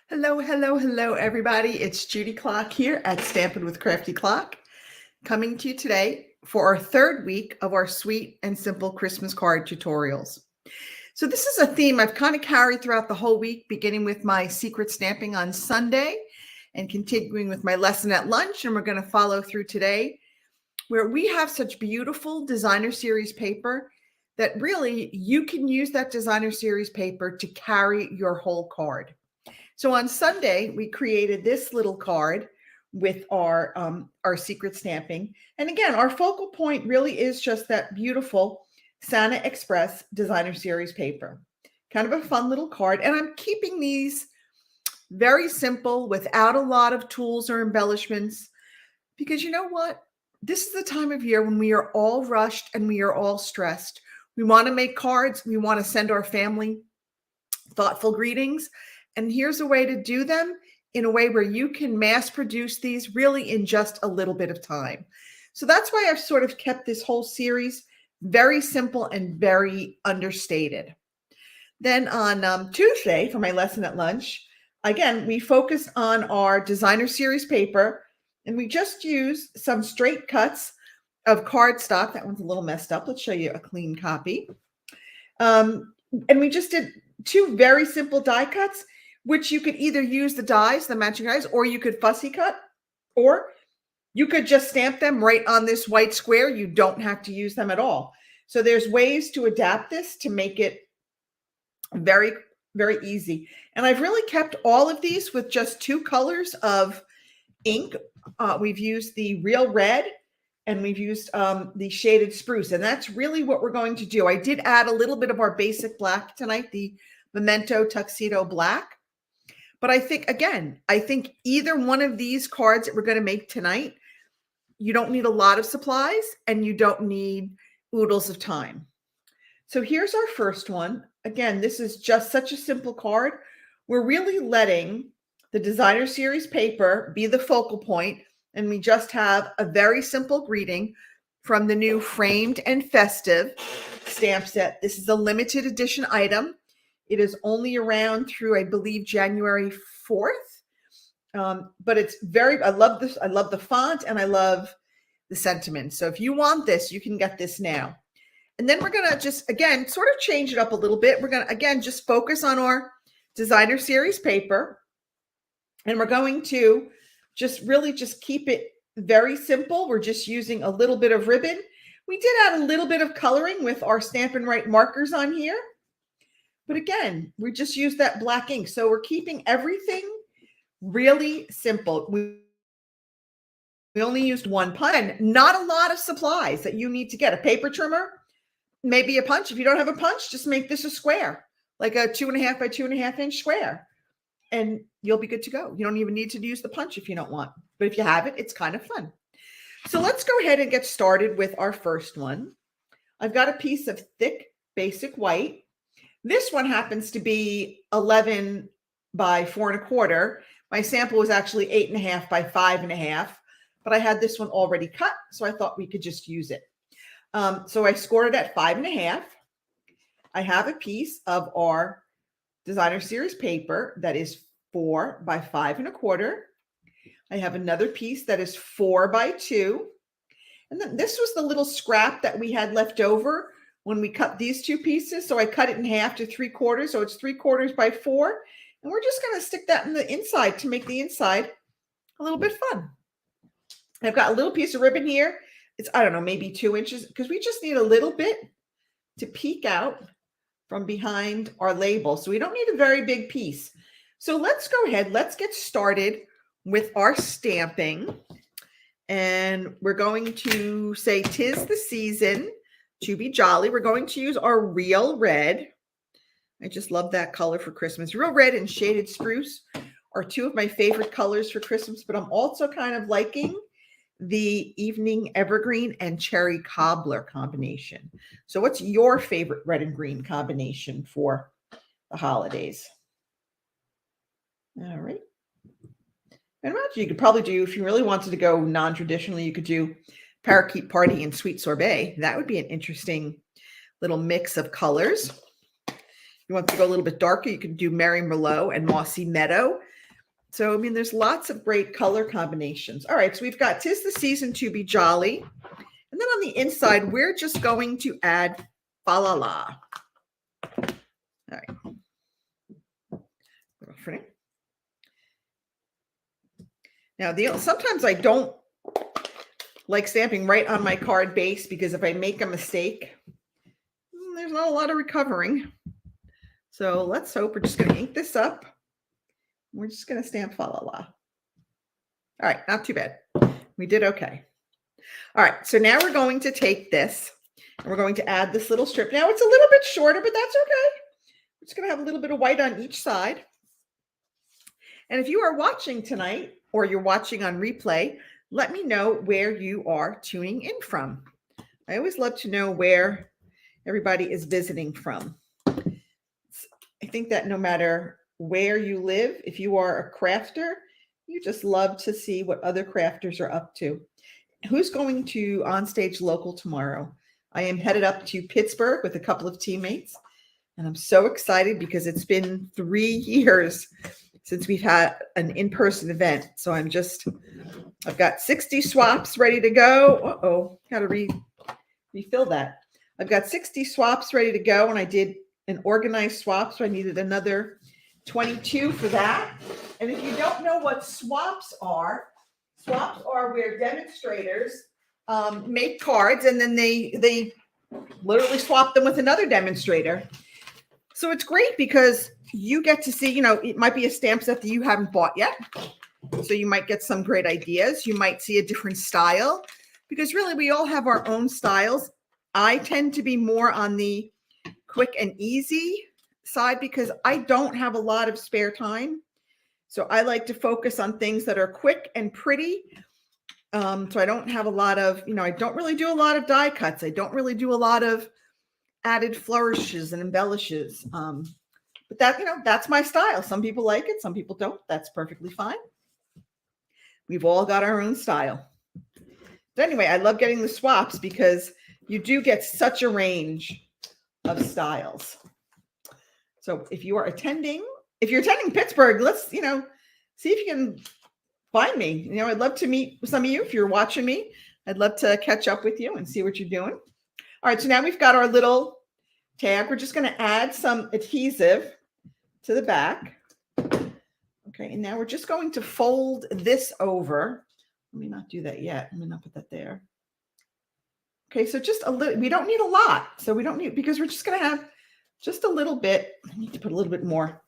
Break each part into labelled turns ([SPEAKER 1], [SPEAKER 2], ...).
[SPEAKER 1] Hello, hello, hello, everybody. It's Judy Klock here at Stampin' with Crafty Klock, coming to you today for our third week of our sweet and simple Christmas card tutorials. So this is a theme I've kind of carried throughout the whole week, beginning with my secret stamping on Sunday and continuing with my lesson at lunch. And we're going to follow through today, where we have such beautiful designer series paper that really you can use that designer series paper to carry your whole card. So on Sunday, we created this little card with our secret stamping. And again, our focal point really is just that beautiful Santa Express designer series paper. Kind of a fun little card. And I'm keeping these very simple without a lot of tools or embellishments, because you know what? This is the time of year when we are all rushed and we are all stressed. We want to make cards. We want to send our family thoughtful greetings. And here's a way to do them in a way where you can mass produce these really in just a little bit of time. So that's why I've sort of kept this whole series very simple and very understated. Then on Tuesday for my lesson at lunch, again, we focused on our designer series paper, and we just used some straight cuts of cardstock. That one's a little messed up. Let's show you a clean copy. And we just did two very simple die cuts, which you could either use the dies, the matching dies, or you could fussy cut, or you could just stamp them right on this white square. You don't have to use them at all. So there's ways to adapt this to make it very, very easy. And I've really kept all of these with just two colors of ink. We've used the real red and we've used the shaded spruce. And that's really what we're going to do. I did add a little bit of our basic black tonight, the Memento Tuxedo Black. But I think either one of these cards that we're going to make tonight, you don't need a lot of supplies and you don't need oodles of time. So here's our first one. Again, this is just such a simple card. We're really letting the designer series paper be the focal point, and we just have a very simple greeting from the new Framed and Festive stamp set. This is a limited edition item. It is only around through, I believe, January 4th. But it's I love this. I love the font and I love the sentiment. So if you want this, you can get this now. And then we're going to just, again, sort of change it up a little bit. We're going to, again, just focus on our designer series paper. And we're going to just really just keep it very simple. We're just using a little bit of ribbon. We did add a little bit of coloring with our Stampin' Right markers on here. But again, we just use that black ink. So we're keeping everything really simple. We only used one punch and not a lot of supplies that you need to get. A paper trimmer, maybe a punch. If you don't have a punch, just make this a square, like a 2.5 by 2.5 inch square, and you'll be good to go. You don't even need to use the punch if you don't want. But if you have it, it's kind of fun. So let's go ahead and get started with our first one. I've got a piece of thick basic white. This one happens to be 11 by 4.25. My sample was actually 8.5 by 5.5, but I had this one already cut, so I thought we could just use it. So I scored it at 5.5. I have a piece of our designer series paper that is 4 by 5.25. I have another piece that is 4 by 2. And then this was the little scrap that we had left over when we cut these two pieces. So I cut it in half to 3/4. So it's 3/4 by 4. And we're just going to stick that in the inside to make the inside a little bit fun. I've got a little piece of ribbon here. It's, I don't know, maybe 2 inches, because we just need a little bit to peek out from behind our label. So we don't need a very big piece. So let's go ahead. Let's get started with our stamping. And we're going to say, "'Tis the season to be jolly." We're going to use our real red. I just love that color for Christmas. Real red and shaded spruce are two of my favorite colors for Christmas, but I'm also kind of liking the evening evergreen and cherry cobbler combination. So what's your favorite red and green combination for the holidays? All right. And imagine you could probably do, if you really wanted to go non-traditionally, you could do Parakeet Party and Sweet Sorbet. That would be an interesting little mix of colors. If you want to go a little bit darker, you could do Merry Merlot and Mossy Meadow. So, I mean, there's lots of great color combinations. All right, so we've got 'Tis the Season to Be Jolly. And then on the inside, we're just going to add fa la la. All right. Now, sometimes I don't like stamping right on my card base because if I make a mistake, there's not a lot of recovering. So let's hope we're just going to ink this up. We're just going to stamp fa la la. All right, not too bad. We did okay. All right, so now we're going to take this and we're going to add this little strip. Now it's a little bit shorter, but that's okay. We're just going to have a little bit of white on each side. And if you are watching tonight or you're watching on replay, let me know where you are tuning in from. I always love to know where everybody is visiting from. I think that no matter where you live, if you are a crafter, you just love to see what other crafters are up to. Who's going to On Stage Local tomorrow? I am headed up to Pittsburgh with a couple of teammates, and I'm so excited because it's been 3 years since we've had an in-person event. So I've got 60 swaps ready to go. Uh-oh, got to refill that. I've got 60 swaps ready to go, and I did an organized swap, so I needed another 22 for that. And if you don't know what swaps are where demonstrators make cards, and then they literally swap them with another demonstrator. So it's great because you get to see, it might be a stamp set that you haven't bought yet. So you might get some great ideas. You might see a different style because really we all have our own styles. I tend to be more on the quick and easy side because I don't have a lot of spare time. So I like to focus on things that are quick and pretty. So I don't have a lot of, I don't really do a lot of die cuts. I don't really do a lot of added flourishes and embellishes. But that, that's my style. Some people like it. Some people don't. That's perfectly fine. We've all got our own style. But anyway, I love getting the swaps because you do get such a range of styles. So if you're attending Pittsburgh, let's, see if you can find me. I'd love to meet some of you. If you're watching me, I'd love to catch up with you and see what you're doing. All right, so now we've got our little tag. We're just going to add some adhesive to the back. Okay, and now we're just going to fold this over. Let me not do that yet. Let me not put that there. Okay, so just a little, we don't need a lot. So we don't need, because we're just going to have just a little bit. I need to put a little bit more, a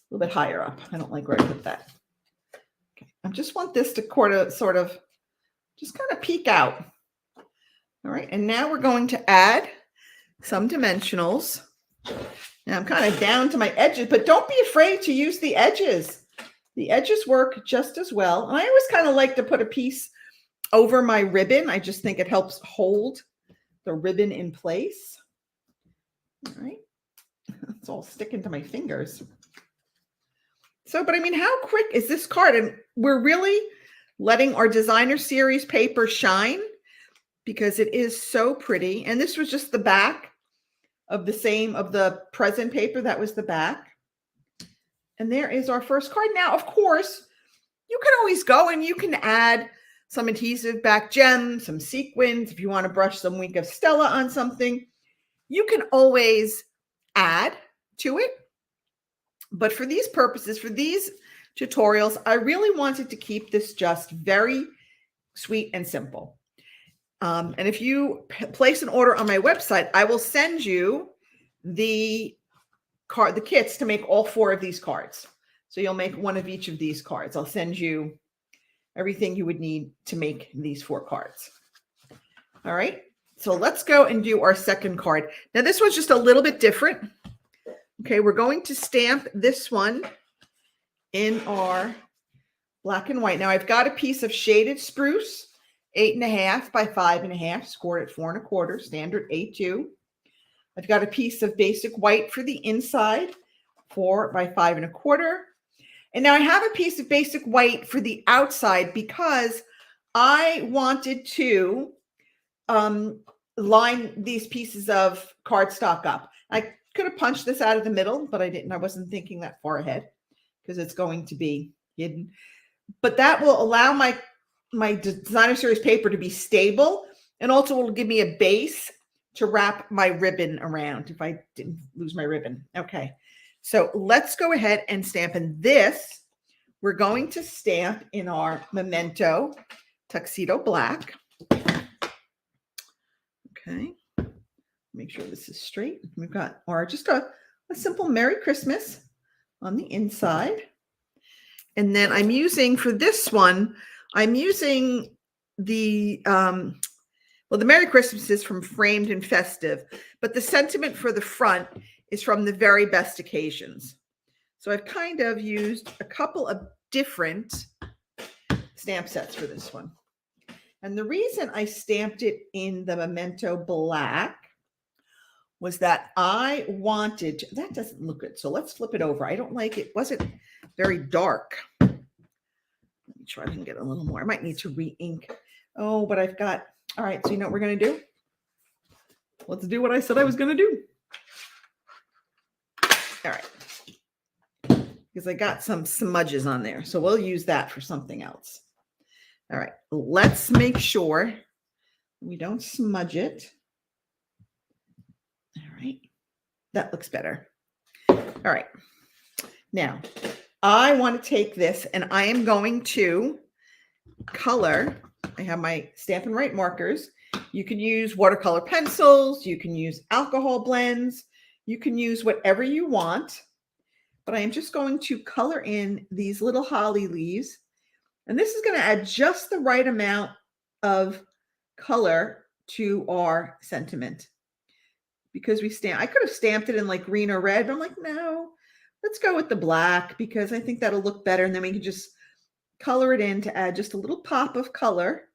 [SPEAKER 1] little bit higher up. I don't like where I put that. Okay, I just want this to sort of just kind of peek out. All right, and now we're going to add some dimensionals. Now I'm kind of down to my edges, but don't be afraid to use the edges. The edges work just as well. And I always kind of like to put a piece over my ribbon. I just think it helps hold the ribbon in place. All right, it's all sticking to my fingers. So, but I mean, how quick is this card? And we're really letting our designer series paper shine because it is so pretty. And this was just the back of the present paper. That was the back. And there is our first card. Now, of course, you can always go and you can add some adhesive back gems, some sequins. If you want to brush some Wink of Stella on something, you can always add to it. But for these purposes, for these tutorials, I really wanted to keep this just very sweet and simple. And if you place an order on my website, I will send you the kits to make all 4 of these cards. So you'll make one of each of these cards. I'll send you everything you would need to make these 4 cards. All right. So let's go and do our second card. Now this one's just a little bit different. Okay, we're going to stamp this one in our black and white. Now I've got a piece of shaded spruce, 8.5 by 5.5, scored at 4 1/4, standard A2. I've got a piece of basic white for the inside, 4 by 5 1/4. And now I have a piece of basic white for the outside because I wanted to line these pieces of cardstock up. I could have punched this out of the middle, but I didn't. I wasn't thinking that far ahead because it's going to be hidden. But that will allow my designer series paper to be stable, and also will give me a base to wrap my ribbon around if I didn't lose my ribbon. Okay, so let's go ahead and stamp in this. We're going to stamp in our Memento Tuxedo Black. Okay, make sure this is straight. We've got our just a simple Merry Christmas on the inside. And then I'm using, for this one, I'm using the, well, the Merry Christmas is from Framed and Festive, but the sentiment for the front is from The Very Best Occasions. So I've kind of used a couple of different stamp sets for this one. And the reason I stamped it in the Memento Black was that I wanted, that doesn't look good. So let's flip it over. I don't like it. Wasn't very dark. Let me try and get a little more. I might need to re-ink. Oh, but I've got, all right. So you know what we're going to do? Let's do what I said I was going to do. All right. Because I got some smudges on there. So we'll use that for something else. All right. Let's make sure we don't smudge it. All right. That looks better. All right. Now, I want to take this and I am going to color. I have my Stampin' Write markers. You can use watercolor pencils. You can use alcohol blends. You can use whatever you want. But I am just going to color in these little holly leaves. And this is going to add just the right amount of color to our sentiment. Because I could have stamped it in like green or red, but I'm like, no, let's go with the black because I think that'll look better. And then we can just color it in to add just a little pop of color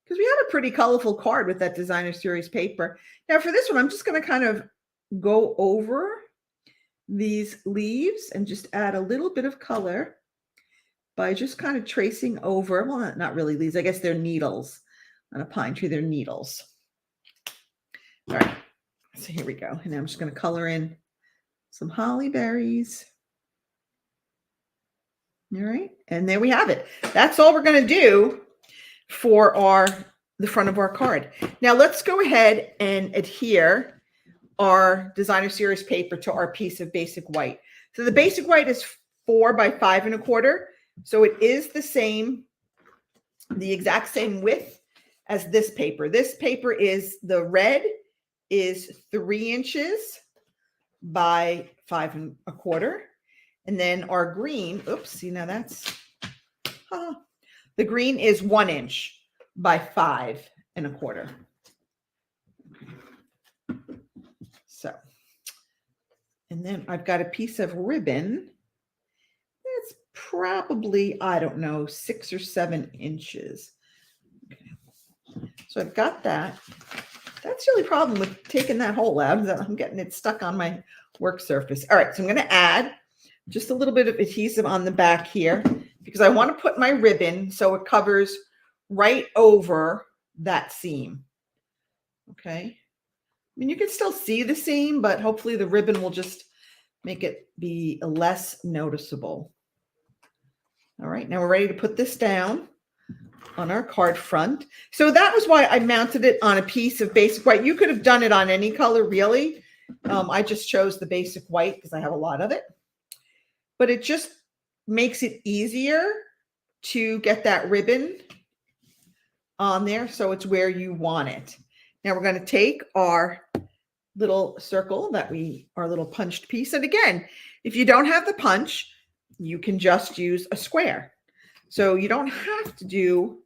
[SPEAKER 1] because we had a pretty colorful card with that designer series paper. Now for this one, I'm just going to kind of go over these leaves and just add a little bit of color by just kind of tracing over, well, not really leaves. I guess they're needles on a pine tree. They're needles. All right. So here we go. And I'm just going to color in some holly berries. All right. And there we have it. That's all we're going to do for the front of our card. Now let's go ahead and adhere our designer series paper to our piece of basic white. So the basic white is 4 by 5 1/4. So it is the exact same width as this paper. This paper is, the red is 3 inches by 5 1/4. And then our green, oops, see now that's, the green is 1 inch by 5 1/4. So, and then I've got a piece of ribbon. It's probably, I don't know, 6 or 7 inches. Okay. So I've got that. That's the only problem with taking that hole out, is that I'm getting it stuck on my work surface. All right, so I'm going to add just a little bit of adhesive on the back here because I want to put my ribbon so it covers right over that seam. Okay. I mean, you can still see the seam, but hopefully the ribbon will just make it be less noticeable. All right, now we're ready to put this down on our card front. So that was why I mounted it on a piece of basic white. You could have done it on any color, really. I just chose the basic white because I have a lot of it. But it just makes it easier to get that ribbon on there so it's where you want it. Now we're going to take our little circle our little punched piece. And again, if you don't have the punch, you can just use a square. So you don't have to do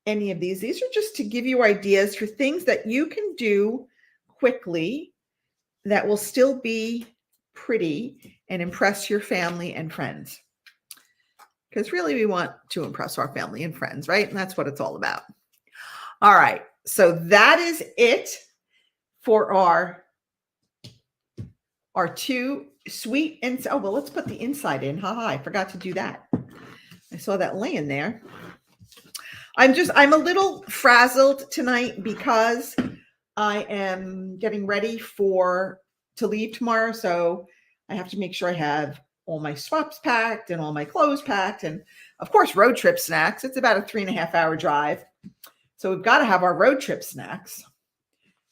[SPEAKER 1] any of these. These are just to give you ideas for things that you can do quickly that will still be pretty and impress your family and friends. Because really we want to impress our family and friends, right? And that's what it's all about. All right. So that is it for our 2 sweet and, oh, well, let's put the inside in. Haha, I forgot to do that. I saw that laying there. I'm a little frazzled tonight because I am getting ready to leave tomorrow. So I have to make sure I have all my swaps packed and all my clothes packed. And of course, road trip snacks. It's about a 3.5-hour drive. So we've got to have our road trip snacks.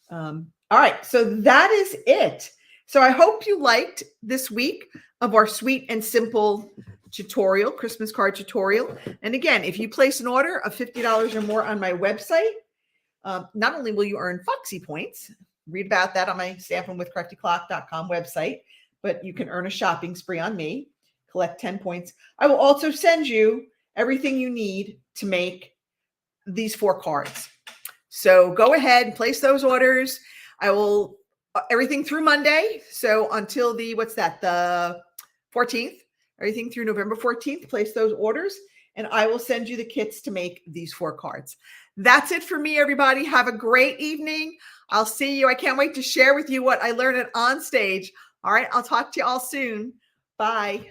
[SPEAKER 1] All right. So that is it. So I hope you liked this week of our sweet and simple tutorial, Christmas card tutorial. And again, if you place an order of $50 or more on my website, not only will you earn Foxy points, read about that on my stampinwithcraftyclock.com website, but you can earn a shopping spree on me, collect 10 points. I will also send you everything you need to make these 4 cards. So go ahead and place those orders. I will everything through Monday. So until the 14th, everything through November 14th, place those orders and I will send you the kits to make these 4 cards. That's it for me, everybody. Have a great evening. I'll see you. I can't wait to share with you what I learned at On Stage. All right. I'll talk to you all soon. Bye.